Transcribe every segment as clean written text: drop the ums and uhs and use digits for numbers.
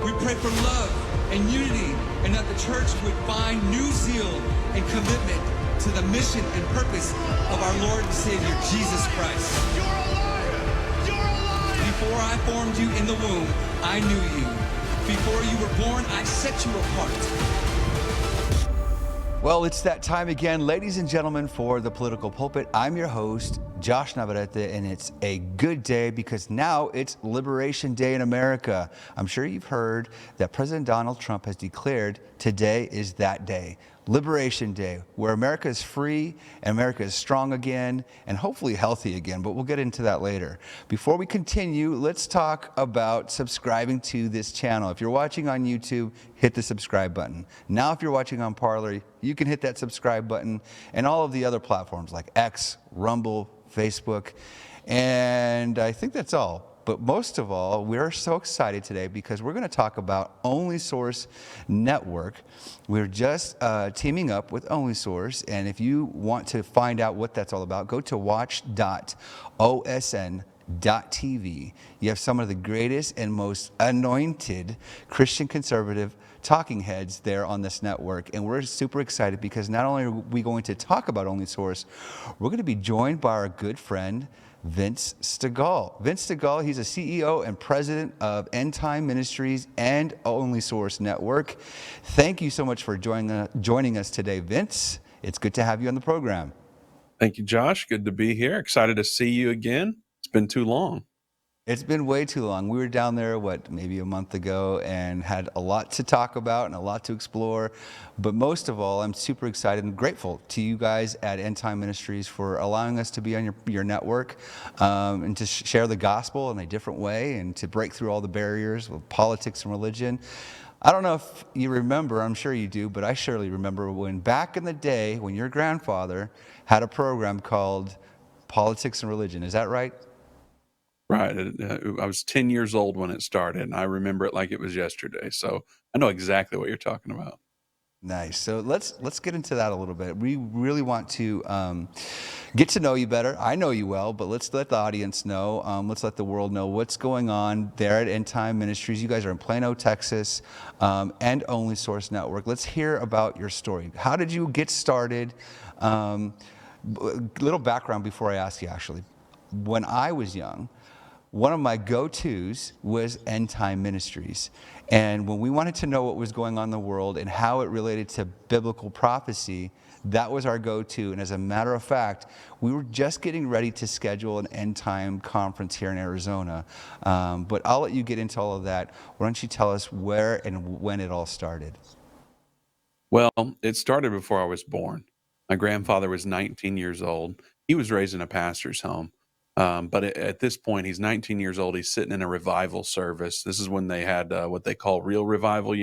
We pray for love and unity, and that the church would find new zeal and commitment to the mission and purpose of our Lord and Savior, Jesus Christ. You're alive! You're alive! Before I formed you in the womb, I knew you. Before you were born, I set you apart. Well, it's that time again, ladies and gentlemen, for the Political Pulpit. I'm your host, Josh Navarrete, and it's a good day because now it's Liberation Day in America. I'm sure you've heard that President Donald Trump has declared today is that day. Liberation Day, where America is free and America is strong again and hopefully healthy again, but we'll get into that later. Before we continue, let's talk about subscribing to this channel. If you're watching on YouTube, hit the subscribe button. Now, if you're watching on Parler, you can hit that subscribe button and all of the other platforms like X, Rumble, Facebook, and I think that's all. But most of all, we're so excited today because we're going to talk about Only Source Network. We're just teaming up with Only Source, and if you want to find out what that's all about, go to watch.osn.tv. You have some of the greatest and most anointed Christian conservative talking heads there on this network, and we're super excited because not only are we going to talk about Only Source, we're going to be joined by our good friend Vince Stegall. Vince Stegall, he's a CEO and President of Endtime Ministries and Only Source Network. Thank you so much for joining us today, Vince. It's good to have you on the program. Thank you, Josh. Good to be here. Excited to see you again. It's been too long. It's been way too long. We were down there, maybe a month ago, and had a lot to talk about and a lot to explore. But most of all, I'm super excited and grateful to you guys at Endtime Ministries for allowing us to be on your network and to share the gospel in a different way and to break through all the barriers with politics and religion. I don't know if you remember, I'm sure you do, but I surely remember when back in the day when your grandfather had a program called Politics and Religion. Is that right? Right. I was 10 years old when it started, and I remember it like it was yesterday. So I know exactly what you're talking about. Nice. So let's get into that a little bit. We really want to get to know you better. I know you well, but let's let the audience know. Let's let the world know what's going on there at Endtime Ministries. You guys are in Plano, Texas, and Only Source Network. Let's hear about your story. How did you get started? Little background before I ask you, actually. When I was young, one of my go-tos was Endtime Ministries. And when we wanted to know what was going on in the world and how it related to biblical prophecy, that was our go-to. And as a matter of fact, we were just getting ready to schedule an end-time conference here in Arizona. But I'll let you get into all of that. Why don't you tell us where and when it all started? Well, it started before I was born. My grandfather was 19 years old. He was raised in a pastor's home. But at this point, he's 19 years old. He's sitting in a revival service. This is when they had what they call real revival,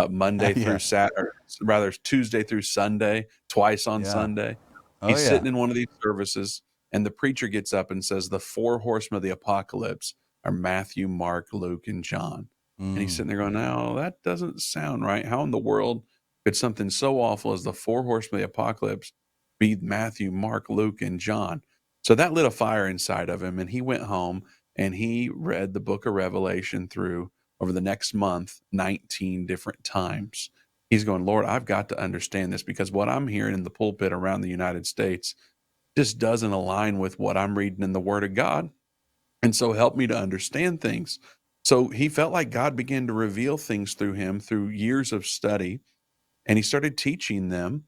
Monday through Saturday, or rather Tuesday through Sunday, twice on Sunday. He's sitting in one of these services, and the preacher gets up and says, the four horsemen of the apocalypse are Matthew, Mark, Luke, and John. And he's sitting there going, no, that doesn't sound right. How in the world could something so awful as the four horsemen of the apocalypse be Matthew, Mark, Luke, and John? So that lit a fire inside of him, and he went home and he read the book of Revelation through over the next month 19 different times. He's going, Lord, I've got to understand this because what I'm hearing in the pulpit around the United States just doesn't align with what I'm reading in the Word of God. And so help me to understand things. So he felt like God began to reveal things through him through years of study, and he started teaching them.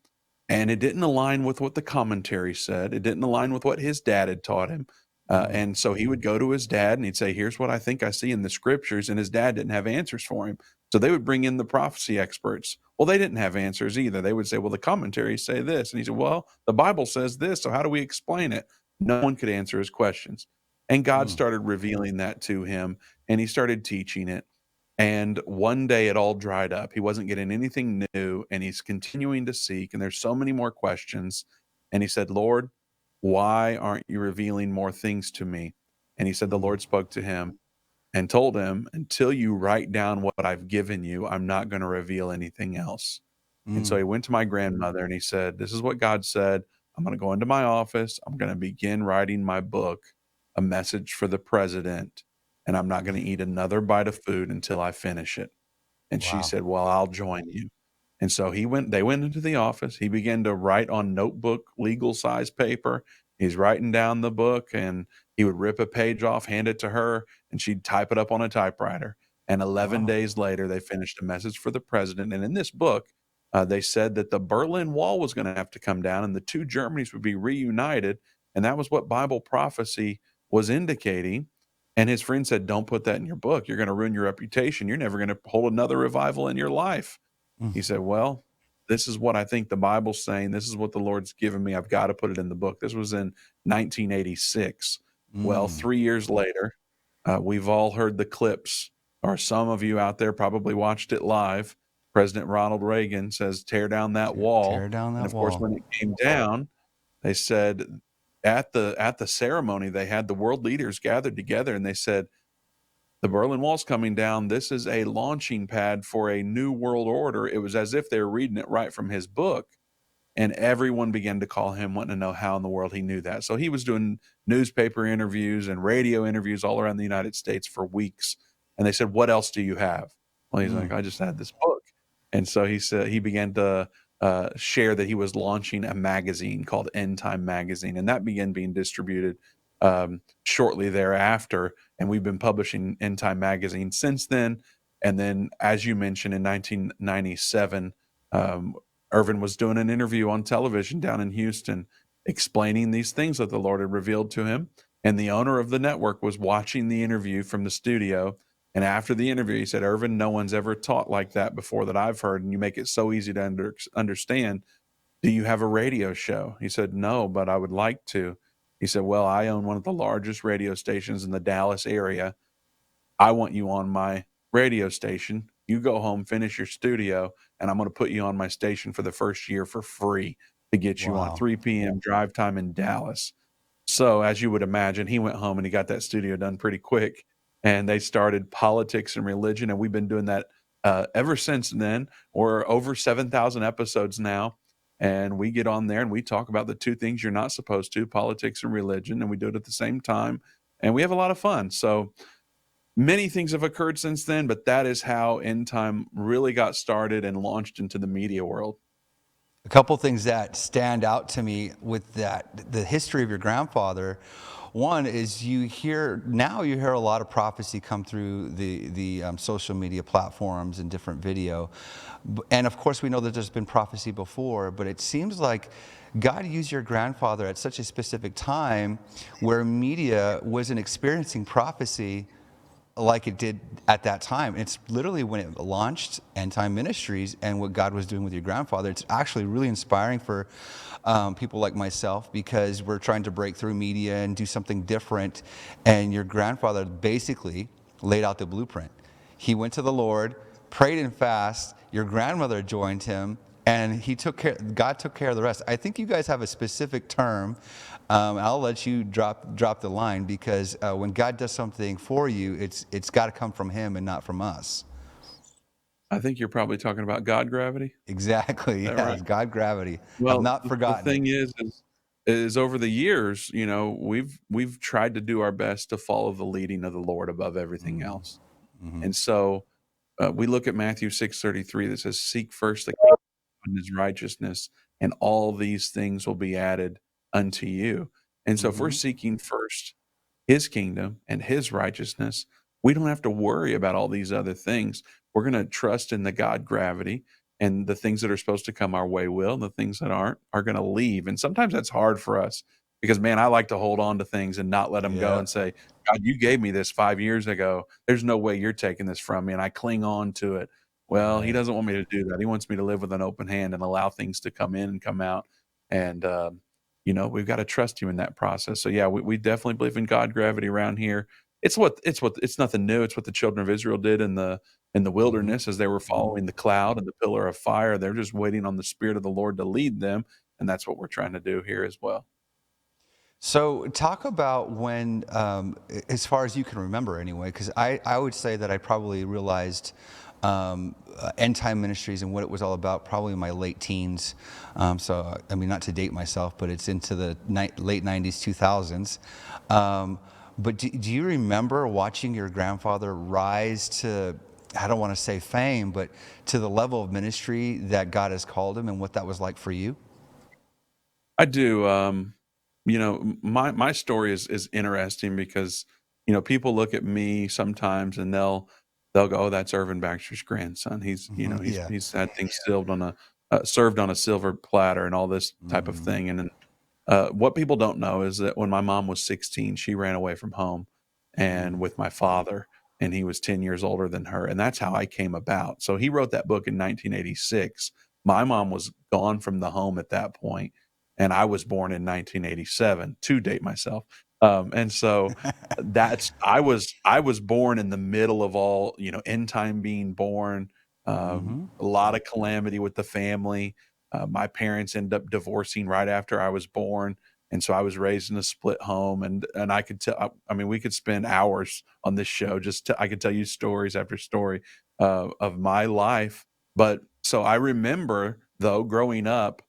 And it didn't align with what the commentary said. It didn't align with what his dad had taught him. And so he would go to his dad and he'd say, here's what I think I see in the scriptures. And his dad didn't have answers for him. So they would bring in the prophecy experts. Well, they didn't have answers either. They would say, well, the commentaries say this. And he said, well, the Bible says this. So how do we explain it? No one could answer his questions. And God started revealing that to him, and he started teaching it. And one day it all dried up. He wasn't getting anything new, and he's continuing to seek, and there's so many more questions. And he said, Lord, why aren't you revealing more things to me? And he said the Lord spoke to him and told him, until you write down what I've given you, I'm not going to reveal anything else. And so he went to my grandmother and he said, this is what God said. I'm going to go into my office. I'm going to begin writing my book, A Message for the President. and I'm not going to eat another bite of food until I finish it. And she Wow. said, well, I'll join you. And so they went into the office. He began to write on notebook, legal size paper. He's writing down the book, and he would rip a page off, hand it to her, and she'd type it up on a typewriter. And 11 Wow. days later, they finished a message for the president. And in this book, they said that the Berlin Wall was going to have to come down and the two Germanys would be reunited. And that was what Bible prophecy was indicating. And his friend said, don't put that in your book. You're going to ruin your reputation. You're never going to hold another revival in your life. Mm. He said, well, this is what I think the Bible's saying. This is what the Lord's given me. I've got to put it in the book. This was in 1986. Well, Mm. 3 years later, we've all heard the clips, or some of you out there probably watched it live. President Ronald Reagan says, tear down that wall. Tear down And that of course, wall. when it came down, they said at the ceremony, they had the world leaders gathered together and they said, the Berlin Wall's coming down. This is a launching pad for a new world order. It was as if they were reading it right from his book. And everyone began to call him, wanting to know how in the world he knew that. So he was doing newspaper interviews and radio interviews all around the United States for weeks. And they said, what else do you have? Well, he's like, I just had this book. And so he said he began to share that he was launching a magazine called Endtime Magazine. And that began being distributed shortly thereafter. And we've been publishing Endtime Magazine since then. And then, as you mentioned, in 1997, Irvin was doing an interview on television down in Houston, explaining these things that the Lord had revealed to him. And the owner of the network was watching the interview from the studio. And after the interview, he said, Irvin, no one's ever taught like that before that I've heard. And you make it so easy to understand. Do you have a radio show? He said, no, but I would like to. He said, well, I own one of the largest radio stations in the Dallas area. I want you on my radio station. You go home, finish your studio, and I'm going to put you on my station for the first year for free to get you on 3 p.m. drive time in Dallas. So as you would imagine, he went home and he got that studio done pretty quick. And they started Politics and Religion. And we've been doing that ever since then. We're over 7,000 episodes now. And we get on there and we talk about the two things you're not supposed to, politics and religion. And we do it at the same time. And we have a lot of fun. So many things have occurred since then, but that is how End Time really got started and launched into the media world. A couple things that stand out to me with that, the history of your grandfather. One is you hear a lot of prophecy come through the social media platforms and different video. And of course, we know that there's been prophecy before, but it seems like God used your grandfather at such a specific time where media wasn't experiencing prophecy like it did at that time. It's literally when it launched Endtime Ministries and what God was doing with your grandfather. It's actually really inspiring for people like myself, because we're trying to break through media and do something different. And your grandfather basically laid out the blueprint. He went to the Lord, prayed and fasted. Your grandmother joined him, and God took care of the rest. I think you guys have a specific term. I'll let you drop the line, because when God does something for you, it's got to come from Him and not from us. I think you're probably talking about God gravity. Exactly. Is that Yeah, right? God gravity. I've Well, not the forgotten it. thing is over the years, we've tried to do our best to follow the leading of the Lord above everything else. Mm-hmm. And so we look at Matthew 6:33 that says, seek first the kingdom and his righteousness, and all these things will be added unto you. And so if we're Mm-hmm. seeking first his kingdom and his righteousness, we don't have to worry about all these other things. We're going to trust in the God gravity, and the things that are supposed to come our way will, and the things that aren't are going to leave. And sometimes that's hard for us because, man, I like to hold on to things and not let them go Yeah. and say, God, you gave me this 5 years ago. There's no way you're taking this from me. And I cling on to it. Well, he Right. doesn't want me to do that. He wants me to live with an open hand and allow things to come in and come out. And, we've got to trust you in that process. So yeah, we definitely believe in God gravity around here. It's nothing new. It's what the children of Israel did in the Mm-hmm. wilderness as they were following the cloud and the pillar of fire. They're just waiting on the Spirit of the Lord to lead them. And that's what we're trying to do here as well. So talk about when, as far as you can remember anyway, because I would say that I probably realized End Time Ministries and what it was all about probably in my late teens. So, I mean, not to date myself, but it's into the late 90s, 2000s. But do you remember watching your grandfather rise to, I don't want to say fame, but to the level of ministry that God has called him, and what that was like for you? I do. My story is interesting because people look at me sometimes and they'll go, "Oh, that's Irvin Baxter's grandson. He's you know Mhm. he's Yeah. he's had things served on a silver platter and all this type of Mhm. thing." And then what people don't know is that when my mom was 16, she ran away from home and Mhm. with my father, and he was 10 years older than her. And that's how I came about. So he wrote that book in 1986. My mom was gone from the home at that point, and I was born in 1987 to date myself. And so I was born in the middle of all, end time being born, Mhm. a lot of calamity with the family. My parents ended up divorcing right after I was born, and so I was raised in a split home. And I could tell. I mean, we could spend hours on this show. I could tell you stories after story of my life. But so I remember though growing up.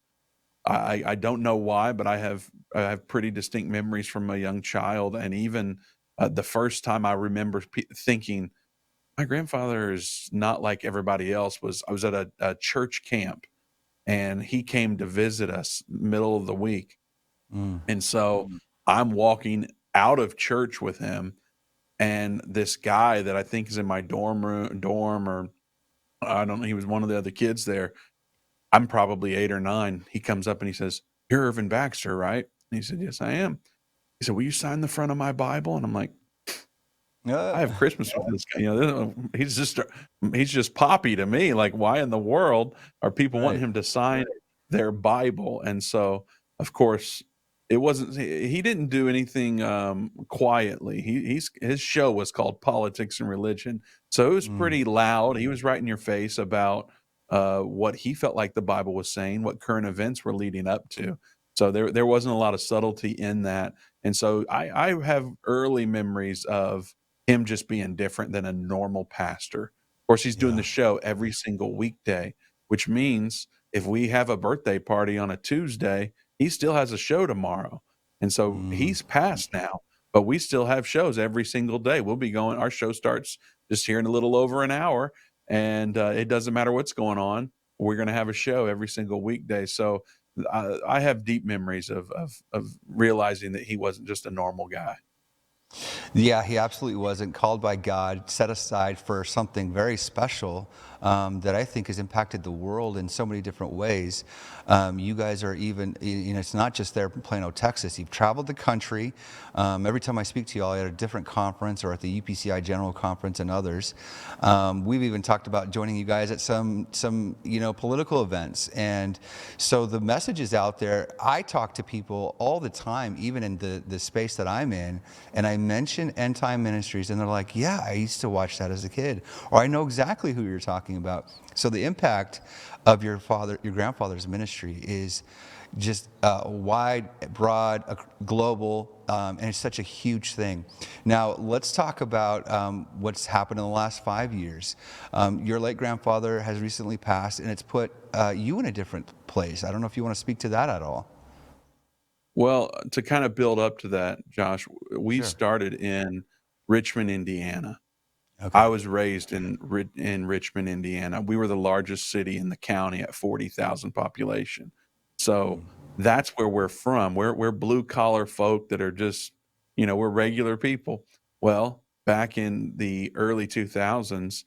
I don't know why, but I have pretty distinct memories from a young child, and even the first time I remember thinking my grandfather is not like everybody else. Was I was at a church camp, and he came to visit us middle of the week. Mm. And so I'm walking out of church with him, and this guy that I think is in my dorm, or I don't know, he was one of the other kids there. I'm probably 8 or 9. He comes up and he says, "You're Irvin Baxter, right?" And he said, "Yes, I am." He said, "Will you sign the front of my Bible?" And I'm like, I have Uh, Christmas with this guy. He's just Poppy to me. Like, why in the world are people wanting right. him to sign their Bible? And so, of course, it wasn't. He didn't do anything quietly. His show was called Politics and Religion, so it was Mm. pretty loud. He was right in your face about what he felt like the Bible was saying, what current events were leading up to. So there wasn't a lot of subtlety in that. And so I have early memories of him just being different than a normal pastor. Of course, he's doing Yeah. the show every single weekday, which means if we have a birthday party on a Tuesday, he still has a show tomorrow. And so Mm. he's passed now, but we still have shows every single day. Our show starts just here in a little over an hour, and it doesn't matter what's going on. We're going to have a show every single weekday. So I have deep memories of realizing that he wasn't just a normal guy. Yeah, he absolutely wasn't called by God, set aside for something very special that I think has impacted the world in so many different ways. You guys are even, it's not just there in Plano, Texas. You've traveled the country. Every time I speak to you all at a different conference or at the UPCI General Conference and others. We've even talked about joining you guys at some political events. And so the message is out there. I talk to people all the time, even in the space that I'm in, and I mention End Time Ministries, and they're like, "Yeah, I used to watch that as a kid," or "I know exactly who you're talking about." So the impact of your grandfather's ministry is just wide, broad, global, and it's such a huge thing. Now, let's talk about what's happened in the last 5 years. Your late grandfather has recently passed, and it's put you in a different place. I don't know if you want to speak to that at all. Well, to kind of build up to that, Josh, we Sure. started in Richmond, Indiana. I Okay. was raised in Richmond, Indiana. We were the largest city in the county at 40,000 population. So that's where we're from. We're blue collar folk that are just, we're regular people. Well, back in the early 2000s,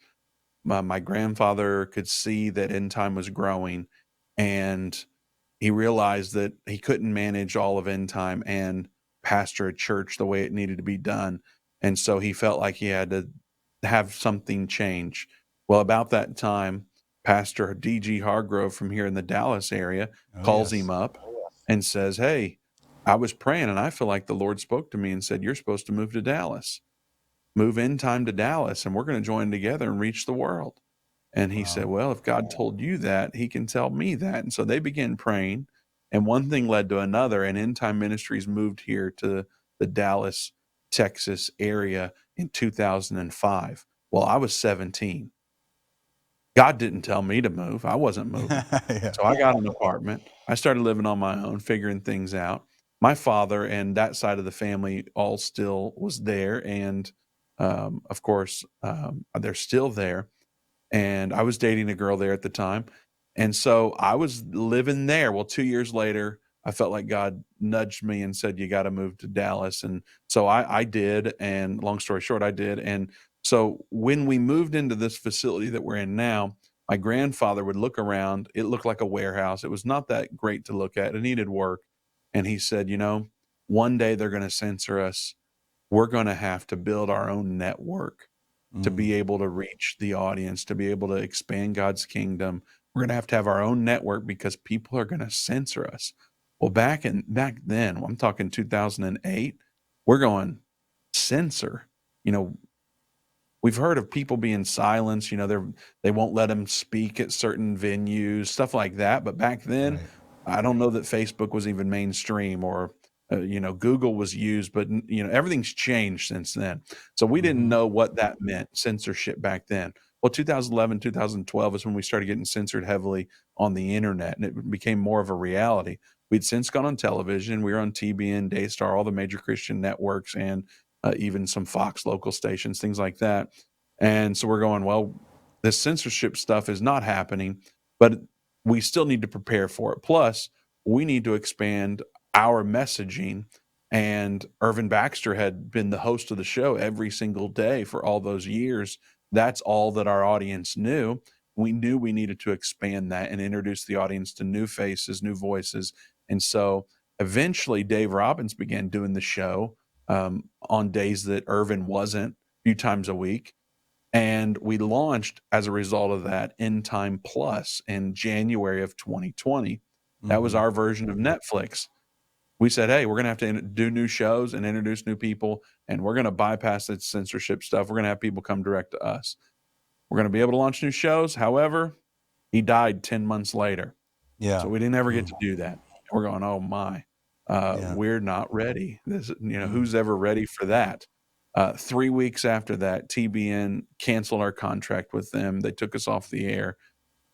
my grandfather could see that end time was growing, and he realized that he couldn't manage all of end time and pastor a church the way it needed to be done. And so he felt like he had to have something change. Well, about that time, Pastor DG Hargrove from here in the Dallas area Oh, calls him yes. up and says, "Hey, I was praying and I feel like the Lord spoke to me and said, you're supposed to move to Dallas, move end time to Dallas, and we're going to join together and reach the world." And he said, Wow. "Well, if God told you that, he can tell me that." And so they began praying, and one thing led to another, and End Time Ministries moved here to the Dallas, Texas area in 2005. Well, I was 17. God didn't tell me to move. I wasn't moving. Yeah. So I got an apartment. I started living on my own, figuring things out. my father and that side of the family all still was there, and of course, they're still there. And I was dating a girl there at the time, and so I was living there. Well, 2 years later, I felt like God nudged me and said, "You got to move to Dallas," and so I did. And long story short, I did. And so when we moved into this facility that we're in now, my grandfather would look around. It looked like a warehouse. It was not that great to look at. It needed work, and he said, one day they're going to censor us. We're going to have to build our own network to Mm. be able to reach the audience, to be able to expand God's kingdom. We're going to have our own network because people are going to censor us. Well, back then, I'm talking 2008, we're going censor. You know, we've heard of people being silenced. They won't let them speak at certain venues, stuff like that. But back then, Right. I don't know that Facebook was even mainstream, or Google was used. But everything's changed since then. So we didn't Mm-hmm. know what that meant, censorship, back then. Well, 2011, 2012 is when we started getting censored heavily on the internet, and it became more of a reality. We'd since gone on television. We were on TBN, Daystar, all the major Christian networks, and even some Fox local stations, things like that. And so we're going, well, this censorship stuff is not happening, but we still need to prepare for it. Plus, we need to expand our messaging. And Irvin Baxter had been the host of the show every single day for all those years. That's all that our audience knew. We knew we needed to expand that and introduce the audience to new faces, new voices. And so eventually, Dave Robbins began doing the show on days that Irvin wasn't, a few times a week. And we launched, as a result of that, End Time Plus in January of 2020. That was Mm-hmm. our version of Netflix. We said, hey, we're going to have to do new shows and introduce new people, and we're going to bypass that censorship stuff. We're going to have people come direct to us. We're going to be able to launch new shows. However, he died 10 months later. Yeah. So we didn't ever get Mm. to do that. We're going, oh my, Yeah. we're not ready. Mm. Who's ever ready for that? 3 weeks after that, TBN canceled our contract with them. They took us off the air.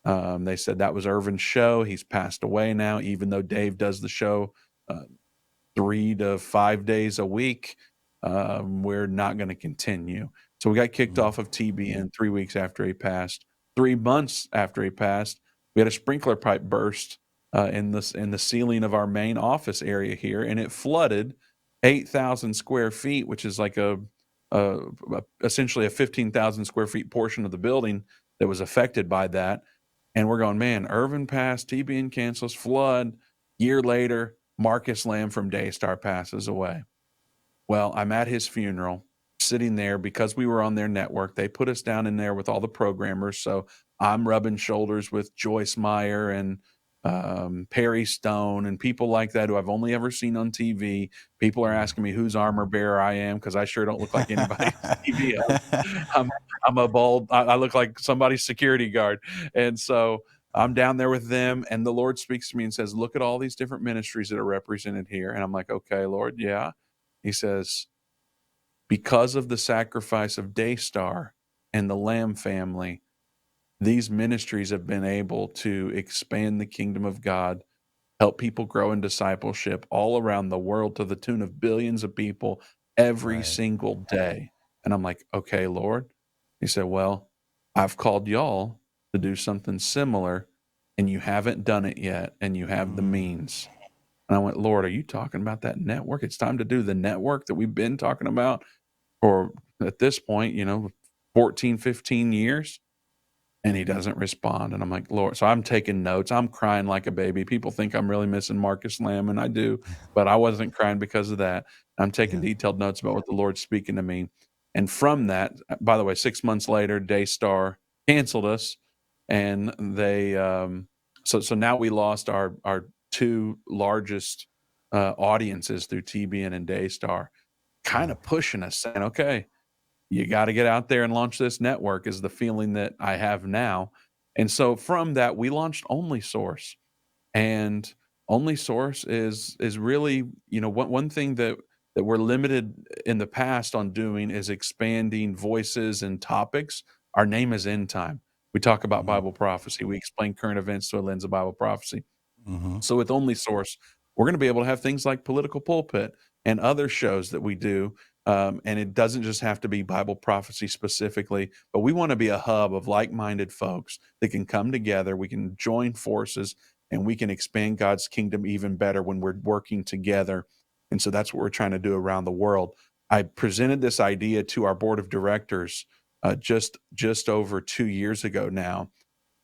They said that was Irvin's show. He's passed away now, even though Dave does the show 3 to 5 days a week. We're not going to continue. So we got kicked Mm. off of TBN 3 weeks after he passed. 3 months after he passed, we had a sprinkler pipe burst in the ceiling of our main office area here, and it flooded 8,000 square feet, which is like a essentially a 15,000 square feet portion of the building that was affected by that. And we're going, man, Irvin passed, TBN cancels, flood. Year later, Marcus Lamb from Daystar passes away. Well, I'm at his funeral, sitting there because we were on their network. They put us down in there with all the programmers. So I'm rubbing shoulders with Joyce Meyer and Perry Stone and people like that who I've only ever seen on TV. People are asking me whose armor bearer I am because I sure don't look like anybody on TV. I'm a bald. I look like somebody's security guard, and so I'm down there with them, and the Lord speaks to me and says, "Look at all these different ministries that are represented here." And I'm like, "Okay, Lord, yeah." He says, because of the sacrifice of Daystar and the Lamb family, these ministries have been able to expand the kingdom of God, help people grow in discipleship all around the world to the tune of billions of people every Right. single day. And I'm like, okay, Lord. He said, well, I've called y'all to do something similar, and you haven't done it yet, and you have the Mm. means. And I went, Lord, are you talking about that network? It's time to do the network that we've been talking about for, at this point, 14, 15 years. And he doesn't respond. And I'm like, Lord. So I'm taking notes. I'm crying like a baby. People think I'm really missing Marcus Lamb, and I do, but I wasn't crying because of that. I'm taking Yeah. detailed notes about what the Lord's speaking to me. And from that, by the way, 6 months later, Daystar canceled us. And they, so now we lost our two largest audiences through TBN and Daystar, kind Yeah. of pushing us, saying, okay, you got to get out there and launch this network, is the feeling that I have now. And so from that, we launched Only Source. And Only Source is really, one thing that we're limited in the past on doing is expanding voices and topics. Our name is End Time. We talk about Mm-hmm. Bible prophecy. We explain current events through a lens of Bible prophecy. Mm-hmm. So with Only Source, we're going to be able to have things like Political Pulpit and other shows that we do. And it doesn't just have to be Bible prophecy specifically, but we want to be a hub of like-minded folks that can come together. We can join forces and we can expand God's kingdom even better when we're working together. And so that's what we're trying to do around the world. I presented this idea to our board of directors just over 2 years ago now.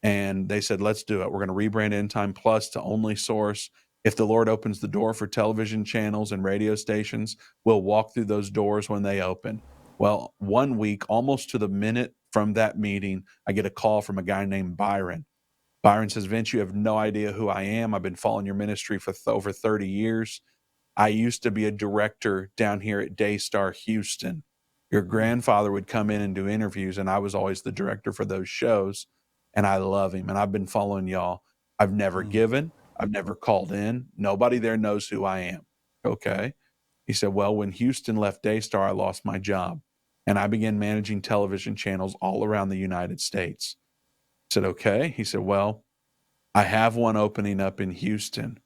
And they said, let's do it. We're going to rebrand End Time Plus to Only Source. If the Lord opens the door for television channels and radio stations, we'll walk through those doors when they open. Well, 1 week, almost to the minute from that meeting, I get a call from a guy named Byron. Byron says, Vince, you have no idea who I am. I've been following your ministry for over 30 years. I used to be a director down here at Daystar Houston. Your grandfather would come in and do interviews, and I was always the director for those shows. And I love him, and I've been following y'all. I've never given. I've never called in. Nobody there knows who I am. Okay. He said, well, when Houston left Daystar, I lost my job, and I began managing television channels all around the United States. I said, okay. He said, well, I have one opening up in Houston.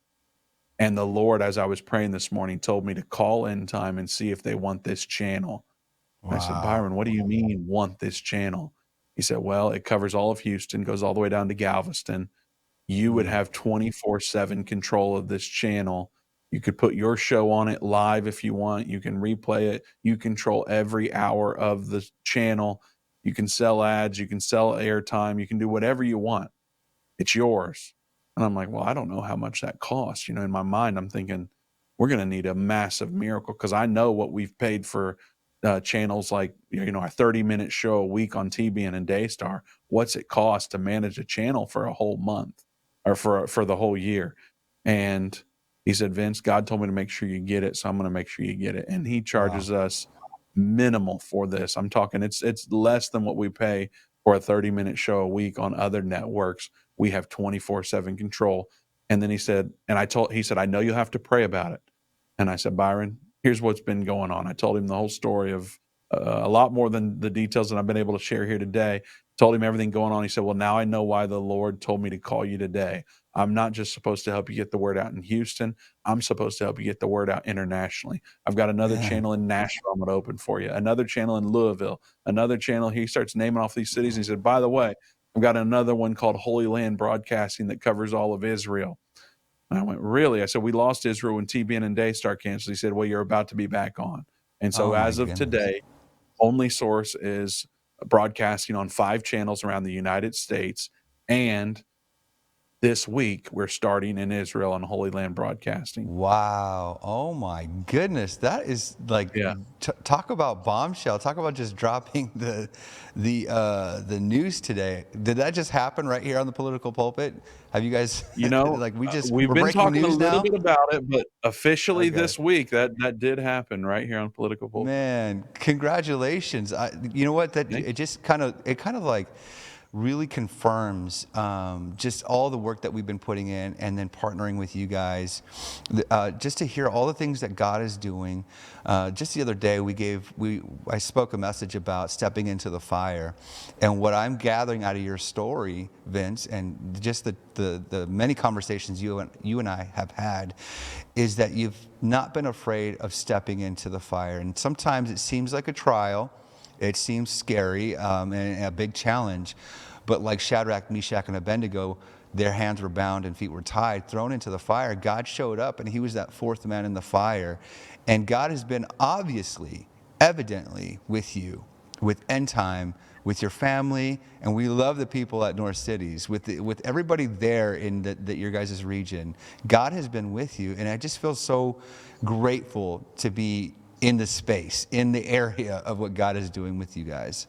And the Lord, as I was praying this morning, told me to call End Time and see if they want this channel. Wow. I said, Byron, what do you mean want this channel? He said, well, it covers all of Houston, goes all the way down to Galveston. You would have 24/7 control of this channel. You could put your show on it live if you want. You can replay it. You control every hour of the channel. You can sell ads. You can sell airtime. You can do whatever you want. It's yours. And I'm like, well, I don't know how much that costs. You know, in my mind, I'm thinking we're going to need a massive miracle, because I know what we've paid for channels like, you know, a 30-minute show a week on TBN and Daystar. What's it cost to manage a channel for a whole month or for the whole year? And he said, Vince, God told me to make sure you get it, so I'm going to make sure you get it. And he charges us minimal for this. I'm talking it's less than what we pay for a 30-minute show a week on other networks. We have 24/7 control. And then he said, I know you'll have to pray about it. And I said, Byron, here's what's been going on. I told him the whole story of a lot more than the details that I've been able to share here today. Told him everything going on. He said, well, now I know why the Lord told me to call you today. I'm not just supposed to help you get the word out in Houston. I'm supposed to help you get the word out internationally. I've got another channel in Nashville I'm going to open for you, another channel in Louisville, another channel. He starts naming off these cities. And he said, by the way, I've got another one called Holy Land Broadcasting that covers all of Israel. And I went, really? I said, we lost Israel when TBN and Daystar canceled. He said, well, you're about to be back on. And so as of today, Only Source is broadcasting on 5 channels around the United States. And this week, we're starting in Israel on Holy Land Broadcasting. Wow. Oh, my goodness. That is like, talk about bombshell. Talk about just dropping the news today. Did that just happen right here on the Political Pulpit? Have you guys, like we've been talking a little bit about it, but officially this week, that did happen right here on Political Pulpit. Man, congratulations. You know what? It kind of like really confirms just all the work that we've been putting in, and then partnering with you guys, just to hear all the things that God is doing. Just the other day, I spoke a message about stepping into the fire, and what I'm gathering out of your story, Vince, and just the many conversations you and I have had, is that you've not been afraid of stepping into the fire. And sometimes it seems like a trial. It seems scary and a big challenge. But like Shadrach, Meshach, and Abednego, their hands were bound and feet were tied, thrown into the fire. God showed up, and he was that fourth man in the fire. And God has been evidently with you, with End Time, with your family, and we love the people at North Cities, with everybody there in your guys' region. God has been with you, and I just feel so grateful to be in the space, in the area of what God is doing with you guys.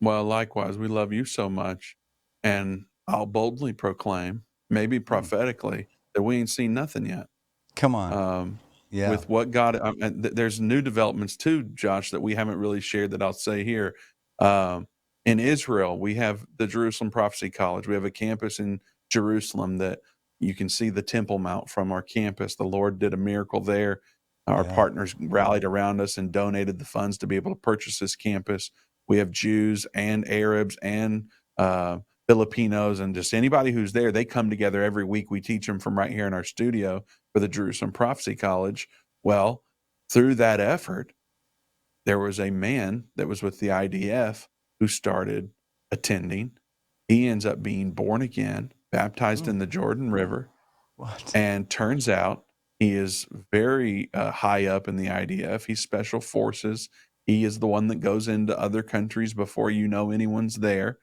Well, likewise, we love you so much. And I'll boldly proclaim, maybe prophetically, that we ain't seen nothing yet. Come on. With what God, there's new developments too, Josh, that we haven't really shared that I'll say here. In Israel, we have the Jerusalem Prophecy College. We have a campus in Jerusalem that you can see the Temple Mount from our campus. The Lord did a miracle there. Our partners rallied around us and donated the funds to be able to purchase this campus. We have Jews and Arabs and Filipinos, and just anybody who's there. They come together every week. We teach them from right here in our studio. for the Jerusalem Prophecy College. Well, through that effort, there was a man that was with the IDF who started attending. He ends up being born again, baptized in the Jordan River, What? and turns out he is very high up in the IDF. He's special forces. He is the one that goes into other countries before you know anyone's there.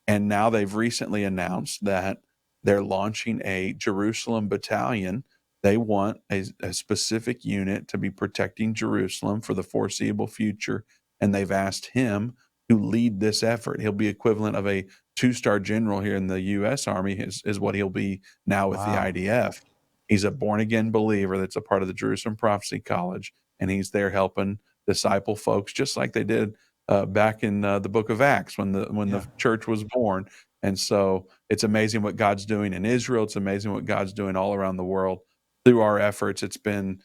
And now they've recently announced that they're launching a Jerusalem battalion. They want a specific unit to be protecting Jerusalem for the foreseeable future. And they've asked him to lead this effort. He'll be equivalent of a 2-star general here in the U.S. Army is what he'll be now with the Wow. IDF. He's a born-again believer that's a part of the Jerusalem Prophecy College, and he's there helping disciple folks just like they did back in the book of Acts when the church was born. And so it's amazing what God's doing in Israel. It's amazing what God's doing all around the world through our efforts. It's been,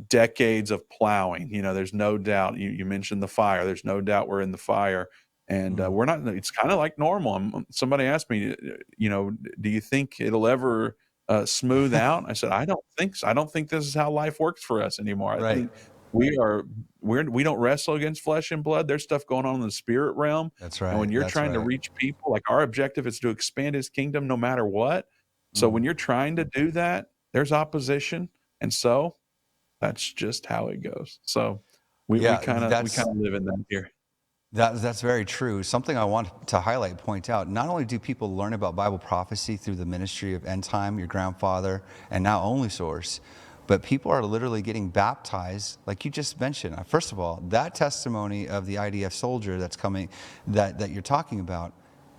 decades of plowing. There's no doubt. You mentioned the fire. There's no doubt we're in the fire. And we're not. It's kind of like normal. Somebody asked me, do you think it'll ever smooth out? I said, I don't think so. I don't think this is how life works for us anymore. I Right. think we don't wrestle against flesh and blood. There's stuff going on in the spirit realm. That's And right. when you're That's trying to right. reach people, like our objective is to expand His kingdom no matter what. So when you're trying to do that, there's opposition, and so that's just how it goes. So we Yeah, kind of that's live in that here. that's very true. Something I want to highlight, point out, not only do people learn about Bible prophecy through the ministry of End Time, your grandfather, and now Only Source, but people are literally getting baptized, like you just mentioned. First of all, that testimony of the IDF soldier that's coming, that you're talking about,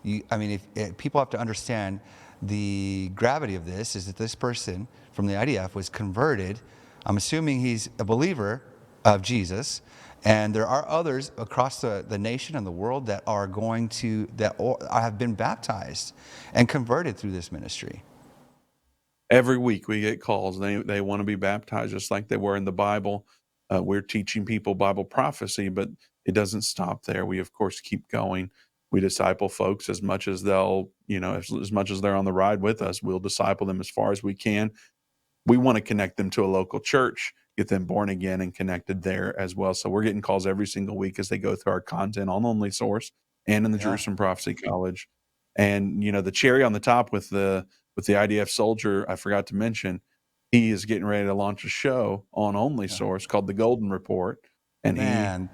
if people have to understand the gravity of this is that this person from the IDF was converted. I'm assuming he's a believer of Jesus. And there are others across the nation and the world that are have been baptized and converted through this ministry. Every week we get calls. They want to be baptized just like they were in the Bible. We're teaching people Bible prophecy, but it doesn't stop there. We of course keep going. We disciple folks as much as they'll, as much as they're on the ride with us. We'll disciple them as far as we can. We want to connect them to a local church, get them born again and connected there as well. So we're getting calls every single week as they go through our content on Only Source and in the Yeah. Jerusalem Prophecy College. And the cherry on the top with the IDF soldier, I forgot to mention, he is getting ready to launch a show on Only Source called The Golden Report, and Man,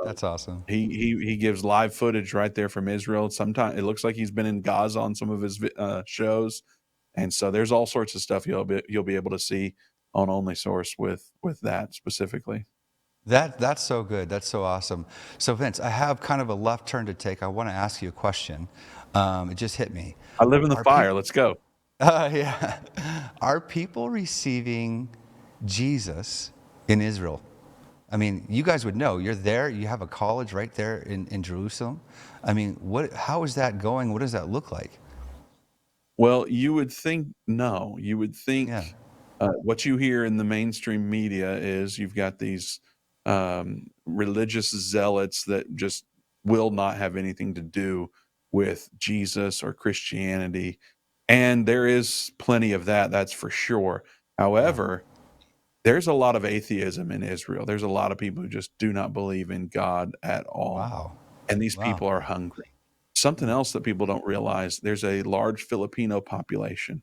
that's awesome. he gives live footage right there from Israel. Sometimes it looks like he's been in Gaza on some of his shows. And so there's all sorts of stuff you'll be able to see on Only Source with that specifically. That's so good. That's so awesome. So Vince, I have kind of a left turn to take. I want to ask you a question. It just hit me. I live in the Are fire. Let's go. Yeah. Are people receiving Jesus in Israel? I mean, you guys would know. You're there. You have a college right there in Jerusalem. I mean, how is that going? What does that look like? Well, you would think no. You would Yeah. think what you hear in the mainstream media is you've got these religious zealots that just will not have anything to do with Jesus or Christianity. And there is plenty of that, that's for sure. Yeah. However, there's a lot of atheism in Israel. There's a lot of people who just do not believe in God at all. Wow. And these Wow. people are hungry. Something else that people don't realize, there's a large Filipino population.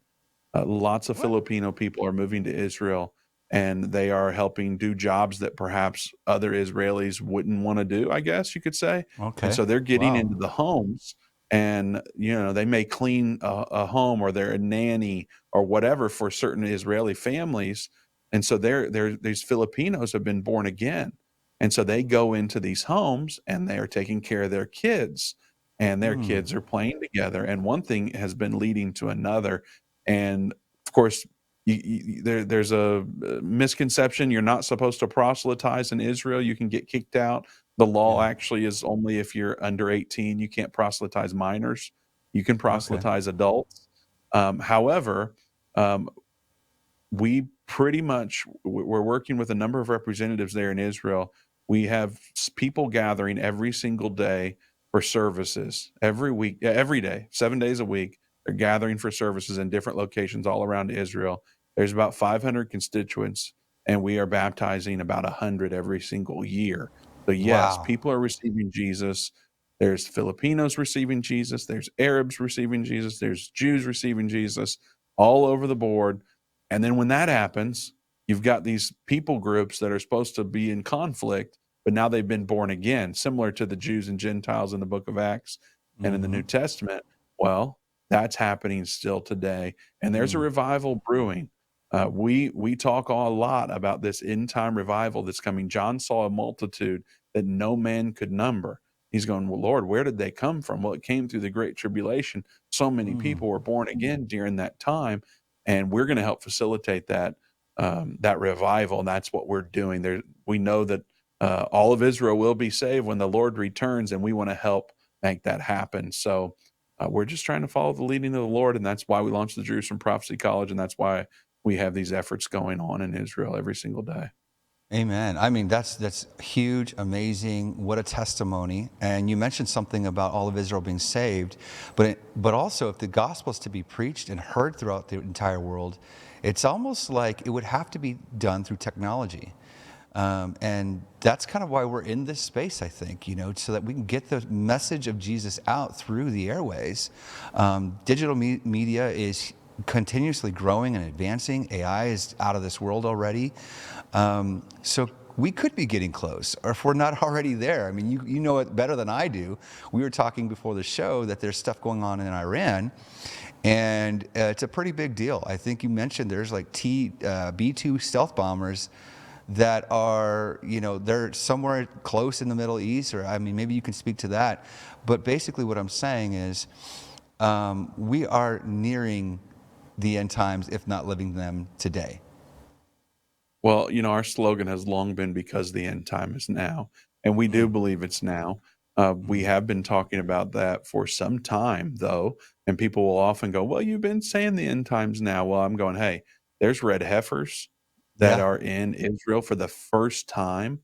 Lots of What? Filipino people are moving to Israel, and they are helping do jobs that perhaps other Israelis wouldn't want to do, I guess you could say. And Okay. so they're getting Wow. into the homes, and they may clean a home, or they're a nanny or whatever for certain Israeli families. And so these Filipinos have been born again, and so they go into these homes and they are taking care of their kids, and their Hmm. kids are playing together. And one thing has been leading to another. And of course, there's a misconception. You're not supposed to proselytize in Israel. You can get kicked out. The law Yeah. actually is only if you're under 18. You can't proselytize minors. You can Okay. proselytize adults. However, we pretty much we're working with a number of representatives there in Israel. We have people gathering every single day for services every week, every day, 7 days a week. They're gathering for services in different locations all around Israel. There's about 500 constituents, and we are baptizing about 100 every single year. So yes, Wow. people are receiving Jesus. There's Filipinos receiving Jesus. There's Arabs receiving Jesus. There's Jews receiving Jesus all over the board. And then when that happens, you've got these people groups that are supposed to be in conflict, but now they've been born again, similar to the Jews and Gentiles in the book of Acts and in the Mm-hmm. New Testament. Well, that's happening still today. And there's a Mm. revival brewing. We talk a lot about this end time revival that's coming. John saw a multitude that no man could number. He's going, well, Lord, where did they come from? Well, it came through the Great Tribulation. So many Mm. people were born again during that time, and we're going to help facilitate that revival, and that's what we're doing. There, we know that all of Israel will be saved when the Lord returns, and we want to help make that happen. So we're just trying to follow the leading of the Lord, and that's why we launched the Jerusalem Prophecy College, and that's why we have these efforts going on in Israel every single day. Amen. I mean, that's huge, amazing. What a testimony. And you mentioned something about all of Israel being saved, but also if the gospel is to be preached and heard throughout the entire world, it's almost like it would have to be done through technology. And that's kind of why we're in this space, I think, so that we can get the message of Jesus out through the airways. Digital media is continuously growing and advancing. AI is out of this world already. So we could be getting close, or if we're not already there. I mean, you know it better than I do. We were talking before the show that there's stuff going on in Iran, and it's a pretty big deal. I think you mentioned there's like B-2 stealth bombers that are, they're somewhere close in the Middle East, or I mean, maybe you can speak to that. But basically what I'm saying is we are nearing the end times, if not living them today. Well, our slogan has long been because the end time is now, and we do Mm. believe it's now. We Mm. have been talking about that for some time, though, and people will often go, "Well, you've been saying the end times now." Well, I'm going, "Hey, there's red heifers that Yeah. are in Israel for the first time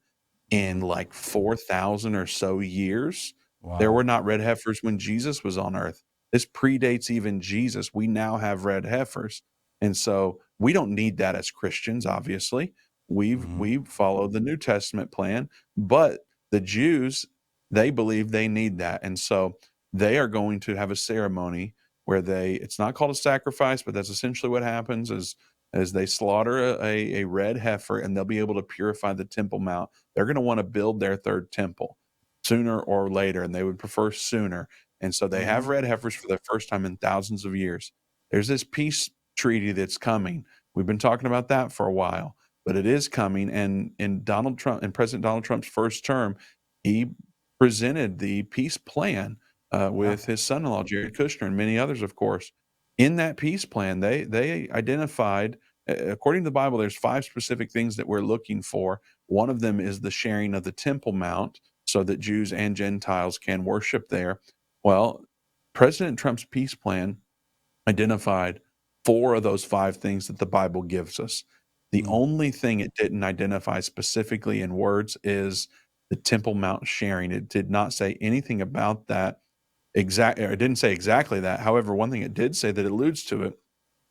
in Mm. like 4,000 or so years. There Wow. were not red heifers when Jesus was on earth. This predates even Jesus. We now have red heifers. And so we don't need that as Christians, obviously. Mm-hmm. We follow the New Testament plan, but the Jews, they believe they need that. And so they are going to have a ceremony where it's not called a sacrifice, but that's essentially what happens is as they slaughter a red heifer, and they'll be able to purify the Temple Mount. They're going to want to build their third temple sooner or later, and they would prefer sooner. And so they Mm-hmm. have red heifers for the first time in thousands of years. There's this peace treaty that's coming. We've been talking about that for a while, but it is coming. And in President Donald Trump's first term, he presented the peace plan Yeah. with his son-in-law Jared Kushner and many others, of course. In that peace plan, they identified, according to the Bible, there's 5 specific things that we're looking for. One of them is the sharing of the Temple Mount so that Jews and Gentiles can worship there. Well, President Trump's peace plan identified 4 of those 5 things that the Bible gives us. The Mm. only thing it didn't identify specifically in words is the Temple Mount sharing. It did not say anything about that it didn't say exactly that. However, one thing it did say that alludes to it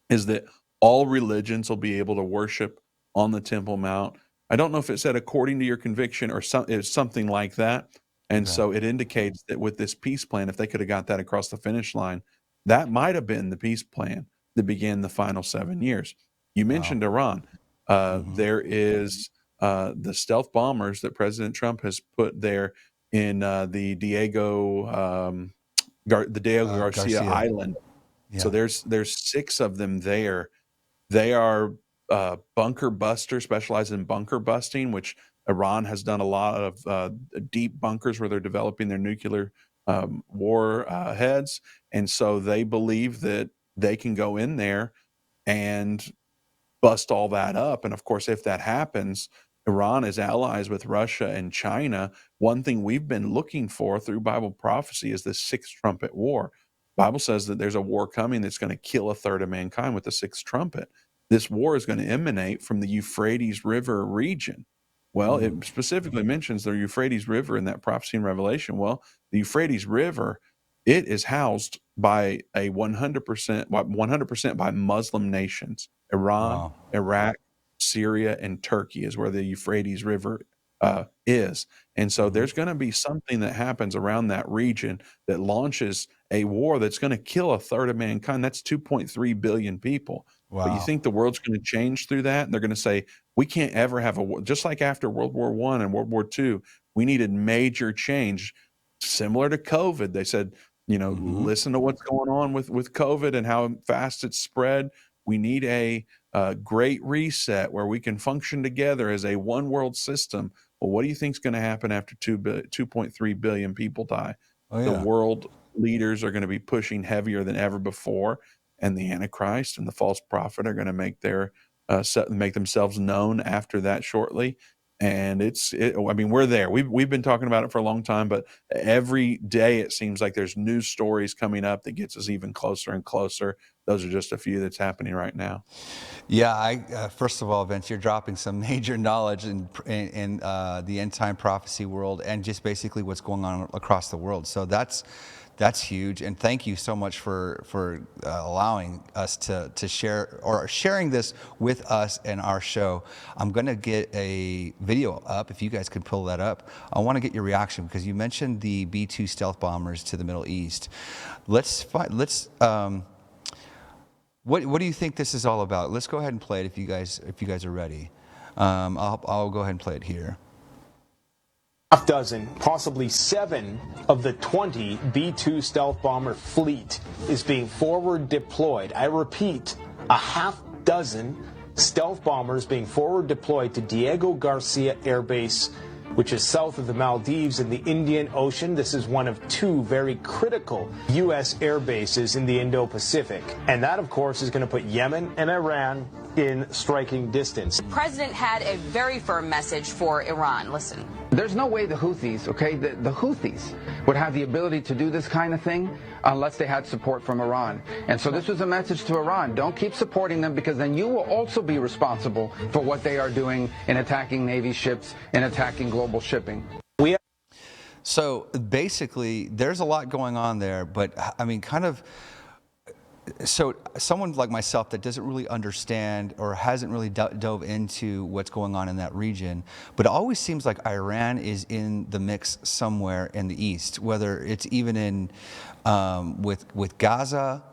is that all religions will be able to worship on the Temple Mount. I don't know if it said according to your conviction or it's something like that. And Okay. so it indicates that with this peace plan, if they could have got that across the finish line, that might have been the peace plan that began the final 7 years. You Wow. mentioned Iran. Mm-hmm. There is the stealth bombers that President Trump has put there in the Diego Garcia Garcia. Island. So Yeah. there's 6 of them there. They are bunker busters, specialized in bunker busting, which Iran has done a lot of deep bunkers where they're developing their nuclear war heads, and so they believe that they can go in there and bust all that up. And of course, if that happens, Iran is allies with Russia and China. One thing we've been looking for through Bible prophecy is the 6th trumpet war. Bible says that there's a war coming that's going to kill a third of mankind with the 6th trumpet. This war is going to emanate from the Euphrates River region. Well, Mm. it specifically mentions the Euphrates River in that prophecy and Revelation. Well, the Euphrates River, it is housed by a 100% by Muslim nations. Iran, Wow. Iraq, Syria, and Turkey is where the Euphrates River is. And so Hmm. there's going to be something that happens around that region that launches a war that's going to kill a third of mankind. That's 2.3 billion people. But you Wow. think the world's going to change through that? And they're going to say, we can't ever have a war. Just like after World War I and World War II, we needed major change, similar to COVID. They said, Hmm. listen to what's going on with COVID and how fast it's spread. We need a great reset where we can function together as a one world system. Well, what do you think is going to happen after 2.3 billion people die? Oh, The yeah. world leaders are going to be pushing heavier than ever before, and the Antichrist and the false prophet are going to make themselves known after that shortly. And I mean, we're there. We've been talking about it for a long time, but every day it seems like there's new stories coming up that gets us even closer and closer. Those are just a few that's happening right now. Yeah, first of all, Vince, you're dropping some major knowledge in the end time prophecy world and just basically what's going on across the world. So that's huge, and thank you so much for allowing us to share or sharing this with us and our show. I'm gonna get a video up if you guys could pull that up. I want to get your reaction because you mentioned the B-2 stealth bombers to the Middle East. What do you think this is all about? Let's go ahead and play it if you guys are ready. I'll go ahead and play it here. Half dozen, possibly 7 of the 20 B-2 stealth bomber fleet is being forward deployed. I repeat, a half dozen stealth bombers being forward deployed to Diego Garcia airbase, which is south of the Maldives in the Indian Ocean. This is one of 2 very critical U.S. air bases in the Indo-Pacific. And that, of course, is going to put Yemen and Iran in striking distance. The president had a very firm message for Iran. Listen. There's no way the Houthis, the Houthis would have the ability to do this kind of thing unless they had support from Iran. And so this was a message to Iran. Don't keep supporting them because then you will also be responsible for what they are doing in attacking Navy ships and attacking global shipping. So basically, there's a lot going on there, but I mean, so someone like myself that doesn't really understand or hasn't really dove into what's going on in that region, but it always seems like Iran is in the mix somewhere in the east, whether it's even in with Gaza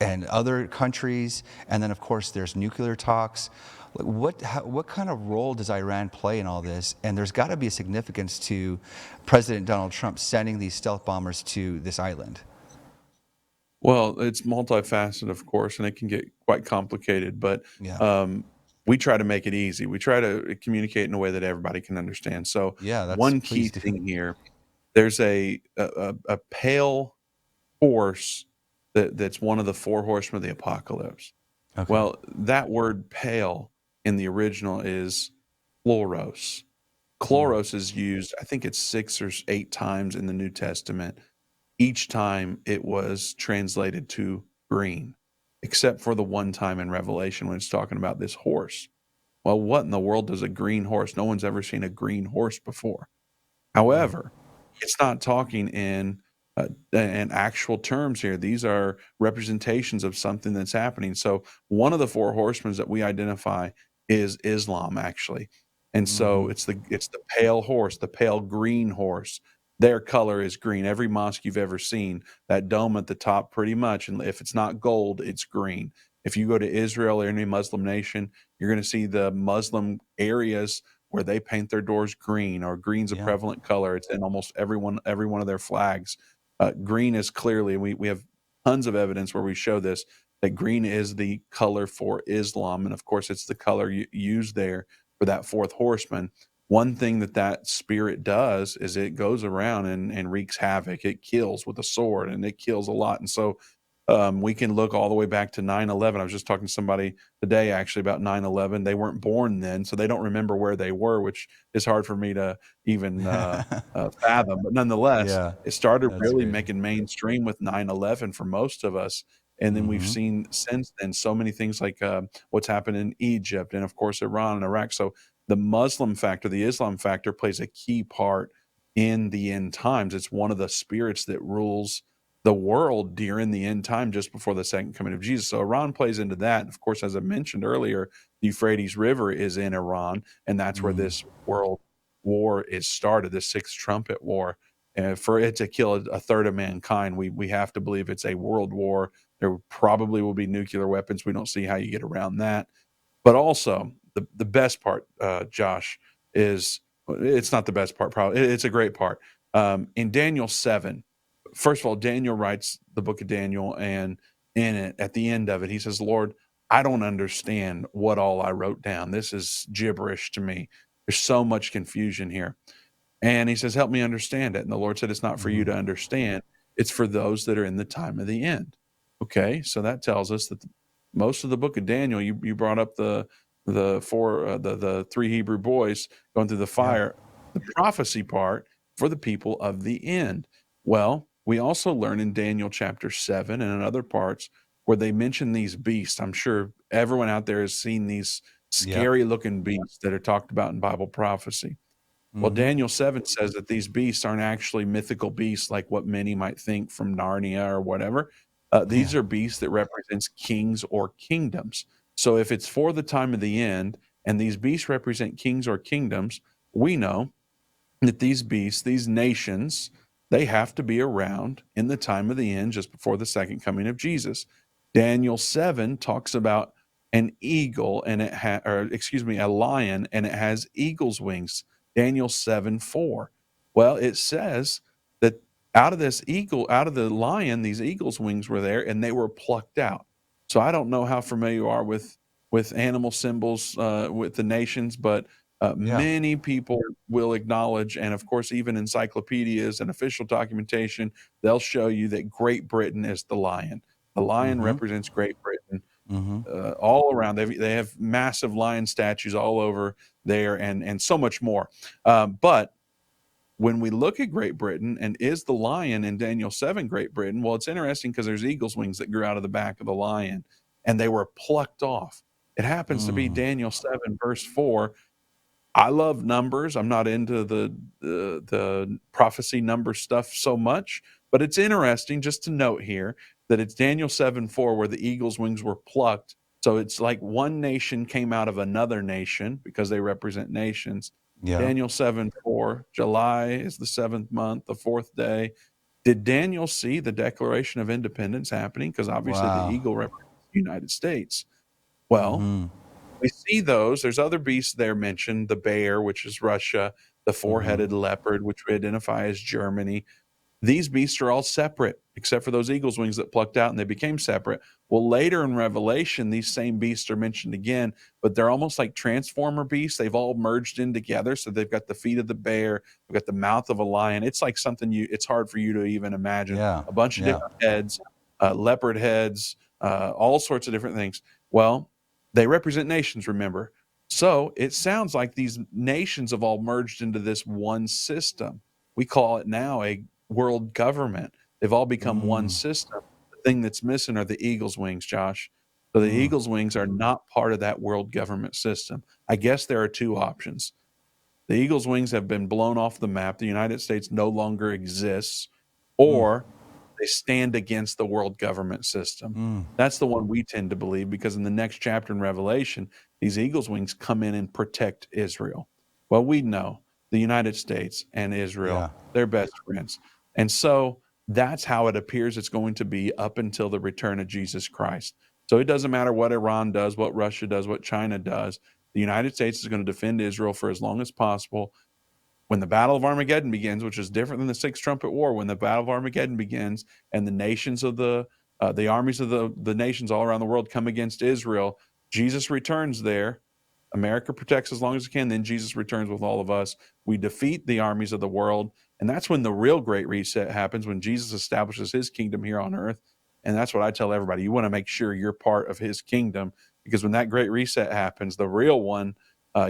and other countries, and then of course there's nuclear talks. What kind of role does Iran play in all this? And there's got to be a significance to President Donald Trump sending these stealth bombers to this island. Well, it's multifaceted, of course, and it can get quite complicated, but Yeah. we try to make it easy. We try to communicate in a way that everybody can understand. So Yeah, one key please do. thing here, there's a pale horse that's one of the 4 horsemen of the apocalypse. Okay. Well, that word pale in the original is chloros. Chloros is used, I think it's 6 or 8 times in the New Testament. Each time it was translated to green, except for the one time in Revelation when it's talking about this horse. Well, what in the world does a green horse? No one's ever seen a green horse before. However, it's not talking in actual terms here. These are representations of something that's happening. So one of the 4 horsemen that we identify is Islam, actually. And so it's the pale horse, the pale green horse. Their color is green. Every mosque you've ever seen, that dome at the top, pretty much, and if it's not gold, it's green. If you go to Israel or any Muslim nation, you're going to see the Muslim areas where they paint their doors green, or green's a Yeah. prevalent color. It's in almost every one of their flags. Green is clearly, we have tons of evidence where we show this, that green is the color for Islam, and of course, it's the color used there for that 4th horseman. One thing that spirit does is it goes around and wreaks havoc. It kills with a sword, and it kills a lot. And so we can look all the way back to 9/11. I was just talking to somebody today actually about 9/11. They weren't born then, so they don't remember where they were, which is hard for me to even fathom. But nonetheless, Yeah, it started that's really crazy. making mainstream with 9/11 for most of us. And then we've seen since then so many things like what's happened in Egypt and, of course, Iran and Iraq. So the Muslim factor, the Islam factor plays a key part in the end times. It's one of the spirits that rules the world during the end time, just before the second coming of Jesus. So Iran plays into that. And of course, as I mentioned earlier, the Euphrates River is in Iran, and that's where this world war is started, the sixth trumpet war. For it to kill a third of mankind, we have to believe it's a world war. There probably will be nuclear weapons. We don't see how you get around that. But also, the best part, Josh, is it's not the best part, probably. It's a great part. In Daniel 7, first of all, Daniel writes the book of Daniel, and in it, at the end of it, he says, Lord, I don't understand what all I wrote down. This is gibberish to me. There's so much confusion here. And he says, help me understand it. And the Lord said, it's not for you to understand. It's for those that are in the time of the end. Okay, so that tells us that most of the book of Daniel, you brought up the three Hebrew boys going through the fire, the prophecy part for the people of the end. Well, we also learn in Daniel chapter 7 and in other parts where they mention these beasts. I'm sure everyone out there has seen these scary looking beasts that are talked about in Bible prophecy. Well, Daniel 7 says that these beasts aren't actually mythical beasts like what many might think from Narnia or whatever. These are beasts that represents kings or kingdoms. So if it's for the time of the end and these beasts represent kings or kingdoms, we know that these beasts, these nations, they have to be around in the time of the end just before the second coming of Jesus. Daniel 7 talks about an eagle and a lion, and it has eagle's wings. Daniel 7:4. Well, it says that out of the lion, these eagle's wings were there, and they were plucked out. So I don't know how familiar you are with animal symbols with the nations, but many people will acknowledge, and of course, even encyclopedias and official documentation, they'll show you that Great Britain is the lion. The lion represents Great Britain. All around. They have massive lion statues all over there, and so much more. But when we look at Great Britain, and is the lion in Daniel 7 Great Britain? Well, it's interesting because there's eagle's wings that grew out of the back of the lion, and they were plucked off. It happens to be Daniel 7 verse 4. I love numbers. I'm not into the prophecy number stuff so much, but it's interesting just to note here that it's Daniel 7:4 where the eagle's wings were plucked. So it's like one nation came out of another nation because they represent nations. Daniel 7:4, July is the 7th month, the 4th day. Did Daniel see the Declaration of Independence happening? Because obviously the eagle represents the United States. Well, we see those. There's other beasts there mentioned, the bear, which is Russia, the four-headed leopard, which we identify as Germany. These beasts are all separate, except for those eagle's wings that plucked out and they became separate. Well, later in Revelation, these same beasts are mentioned again, but they're almost like transformer beasts. They've all merged in together. So they've got the feet of the bear, they've got the mouth of a lion. It's like something it's hard for you to even imagine. A bunch of different heads, leopard heads, all sorts of different things. Well, they represent nations, remember. So it sounds like these nations have all merged into this one system. We call it now a world government. They've all become one system. The thing that's missing are the eagle's wings, Josh. So the eagle's wings are not part of that world government system. I guess there are two options. The eagle's wings have been blown off the map. The United States no longer exists, or they stand against the world government system. That's the one we tend to believe, because in the next chapter in Revelation, these eagle's wings come in and protect Israel. Well, we know the United States and Israel, they're best friends. And so that's how it appears it's going to be up until the return of Jesus Christ. So it doesn't matter what Iran does, what Russia does, what China does. The United States is going to defend Israel for as long as possible. When the Battle of Armageddon begins, which is different than the Sixth Trumpet War, when the Battle of Armageddon begins and the nations of the armies of the nations all around the world come against Israel, Jesus returns there. America protects as long as it can. Then Jesus returns with all of us. We defeat the armies of the world. And that's when the real great reset happens, when Jesus establishes his kingdom here on earth. And that's what I tell everybody. You want to make sure you're part of his kingdom, because when that great reset happens, the real one,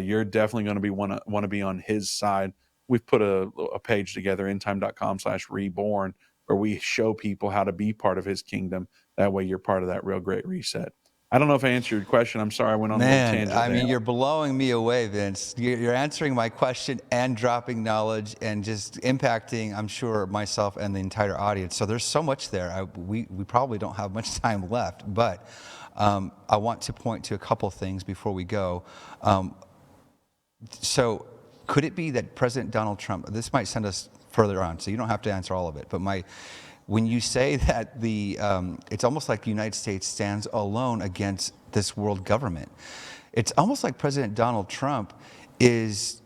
you're definitely going to be want to be on his side. We've put a page together, endtime.com/reborn, where we show people how to be part of his kingdom. That way you're part of that real great reset. I don't know if I answered your question. I'm sorry I went on a little Man, tangent I there. mean, you're blowing me away, Vince. You're answering my question and dropping knowledge and just impacting, I'm sure, myself and the entire audience. So there's so much there. We probably don't have much time left, but I want to point to a couple things before we go. So could it be that President Donald Trump, this might send us further on, so you don't have to answer all of it, but when you say that it's almost like the United States stands alone against this world government, it's almost like President Donald Trump is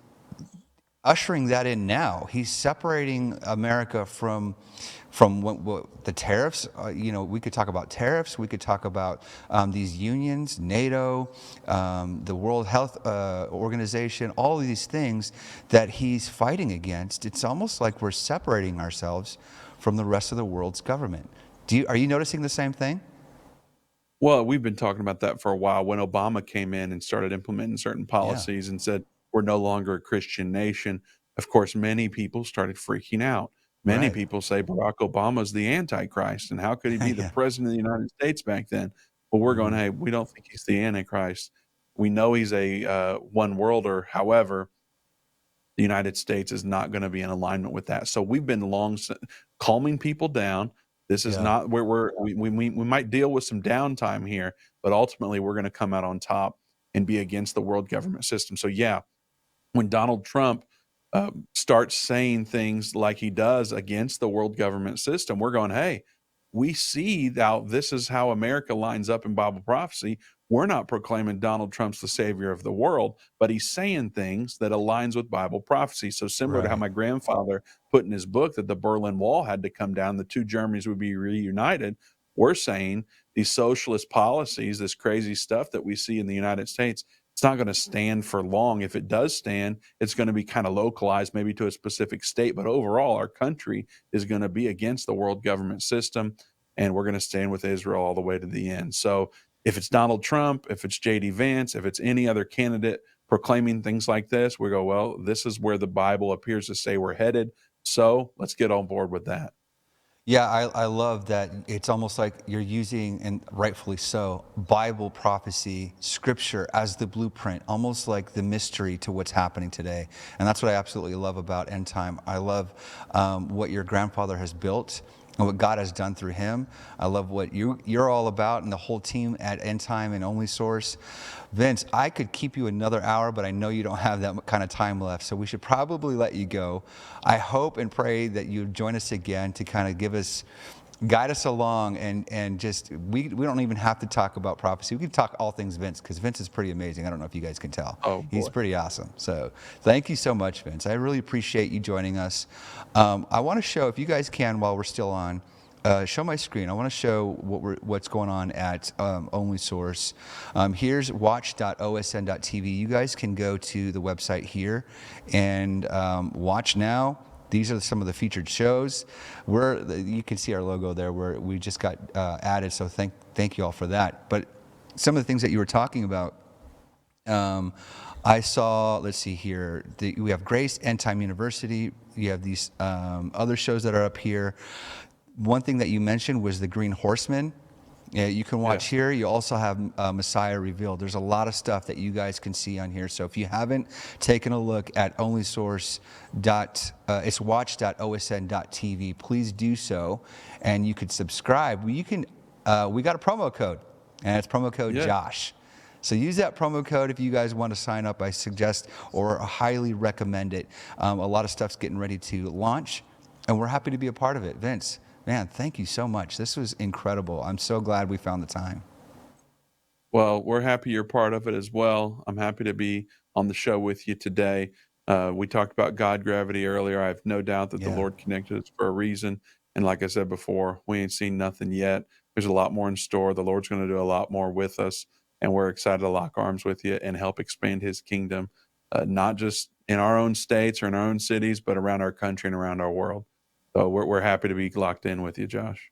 ushering that in now. He's separating America from what the tariffs. We could talk about tariffs. We could talk about these unions, NATO, the World Health Organization, all of these things that he's fighting against. It's almost like we're separating ourselves from the rest of the world's government. Are you noticing the same thing? Well, we've been talking about that for a while. When Obama came in and started implementing certain Yeah. policies and said, we're no longer a Christian nation, of course, many people started freaking out. Many Right. people say Barack Obama's the Antichrist, and how could he be the Yeah. president of the United States back then? Well, we're going, hey, we don't think he's the Antichrist. We know he's a one worlder. However, the United States is not going to be in alignment with that. So we've been calming people down. This is Yeah. not where we might deal with some downtime here, but ultimately we're going to come out on top and be against the world government system. So yeah, when Donald Trump starts saying things like he does against the world government system, we're going, hey, we see now this is how America lines up in Bible prophecy. We're not proclaiming Donald Trump's the savior of the world, but he's saying things that aligns with Bible prophecy. So similar to how Right. my grandfather put in his book that the Berlin Wall had to come down, the two Germanys would be reunited. We're saying these socialist policies, this crazy stuff that we see in the United States, it's not going to stand for long. If it does stand, it's going to be kind of localized, maybe to a specific state. But overall, our country is going to be against the world government system, and we're going to stand with Israel all the way to the end. So if it's Donald Trump, if it's J.D. Vance, if it's any other candidate proclaiming things like this, we go, well, this is where the Bible appears to say we're headed. So let's get on board with that. Yeah, I love that. It's almost like you're using, and rightfully so, Bible prophecy, scripture as the blueprint, almost like the mystery to what's happening today. And that's what I absolutely love about End Time. I love what your grandfather has built and what God has done through him. I love what you're all about and the whole team at End Time and Only Source. Vince, I could keep you another hour, but I know you don't have that kind of time left, so we should probably let you go. I hope and pray that you join us again to kind of guide us along, and just, we don't even have to talk about prophecy. We can talk all things Vince, because Vince is pretty amazing. I don't know if you guys can tell. Oh, he's boy. pretty awesome. So thank you so much, Vince. I really appreciate you joining us. I want to show, if you guys can, while we're still on, show my screen. I want to show what's going on at Only Source. Here's watch.osn.tv. You guys can go to the website here and watch now. These are some of the featured shows. You can see our logo there where we just got added, so thank you all for that. But some of the things that you were talking about, I saw, let's see here, we have Grace, End Time University. You have these other shows that are up here. One thing that you mentioned was the Green Horseman. Yeah, you can watch here. You also have Messiah Revealed. There's a lot of stuff that you guys can see on here. So if you haven't taken a look at Only Source, it's watch.osn.tv, please do so. And you could subscribe. We got a promo code, and it's promo code Josh. So use that promo code if you guys want to sign up. I suggest or highly recommend it. A lot of stuff's getting ready to launch, and we're happy to be a part of it. Vince, man, thank you so much. This was incredible. I'm so glad we found the time. Well, we're happy you're part of it as well. I'm happy to be on the show with you today. We talked about God gravity earlier. I have no doubt that the Lord connected us for a reason. And like I said before, we ain't seen nothing yet. There's a lot more in store. The Lord's going to do a lot more with us. And we're excited to lock arms with you and help expand his kingdom, not just in our own states or in our own cities, but around our country and around our world. So we're happy to be locked in with you, Josh.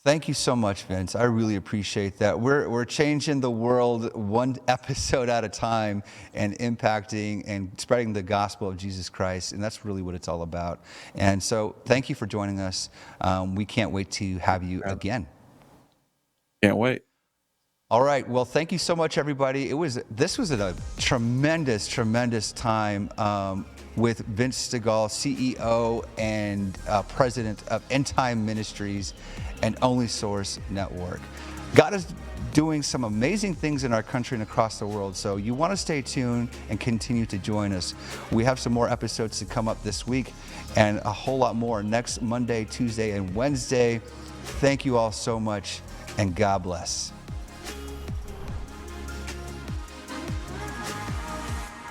Thank you so much, Vince. I really appreciate that. We're changing the world one episode at a time and impacting and spreading the gospel of Jesus Christ. And that's really what it's all about. And so thank you for joining us. We can't wait to have you again. Can't wait. All right. Well, thank you so much, everybody. This was a tremendous time with Vince Stegall, CEO and President of Endtime Ministries and Only Source Network. God is doing some amazing things in our country and across the world, so you want to stay tuned and continue to join us. We have some more episodes to come up this week and a whole lot more next Monday, Tuesday, and Wednesday. Thank you all so much, and God bless.